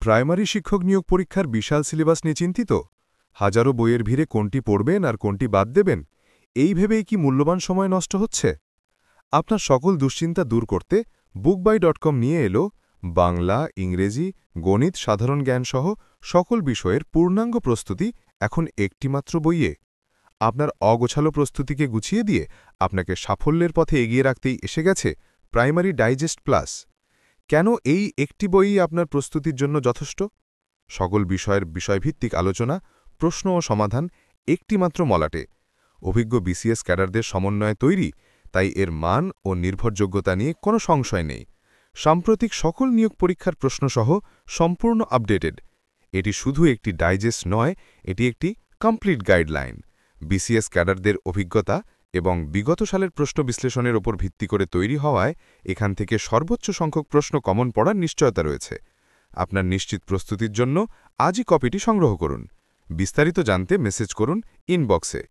Primary শিক্ষক নিয়োগ পরীক্ষার বিশাল সিলেবাস নিয়ে চিন্তিত? হাজারো বইয়ের ভিড়ে কোনটি পড়বেন আর কোনটি বাদ দেবেন, এই ভেবেই কি মূল্যবান সময় নষ্ট হচ্ছে? আপনার সকল দুশ্চিন্তা দূর করতে bookbuy.com নিয়ে এলো বাংলা, ইংরেজি, গণিত, সাধারণ জ্ঞানসহ সকল বিষয়ের পূর্ণাঙ্গ প্রস্তুতি এখন একটিমাত্র বইয়ে। আপনার অগোছালো প্রস্তুতিকে গুছিয়ে দিয়ে আপনাকে সাফল্যের পথে এগিয়ে রাখতেই এসে গেছে প্রাইমারি ডাইজেস্ট প্লাস। কেন এই একটি বইই আপনার প্রস্তুতির জন্য যথেষ্ট? সকল বিষয়ের বিষয়ভিত্তিক আলোচনা, প্রশ্ন ও সমাধান একটিমাত্র মলাটে। অভিজ্ঞ বিসিএস ক্যাডারদের সমন্বয়ে তৈরি, তাই এর মান ও নির্ভরযোগ্যতা নিয়ে কোনো সংশয় নেই। সাম্প্রতিক সকল নিয়োগ পরীক্ষার প্রশ্নসহ সম্পূর্ণ আপডেটেড। এটি শুধু একটি ডাইজেস্ট নয়, এটি একটি কমপ্লিট গাইডলাইন। বিসিএস ক্যাডারদের অভিজ্ঞতা এবং বিগত সালের প্রশ্ন বিশ্লেষণের ওপর ভিত্তি করে তৈরি হওয়ায় এখান থেকে সর্বোচ্চ সংখ্যক প্রশ্ন কমন পড়ার নিশ্চয়তা রয়েছে। আপনার নিশ্চিত প্রস্তুতির জন্য আজই কপিটি সংগ্রহ করুন। বিস্তারিত জানতে মেসেজ করুন ইনবক্সে।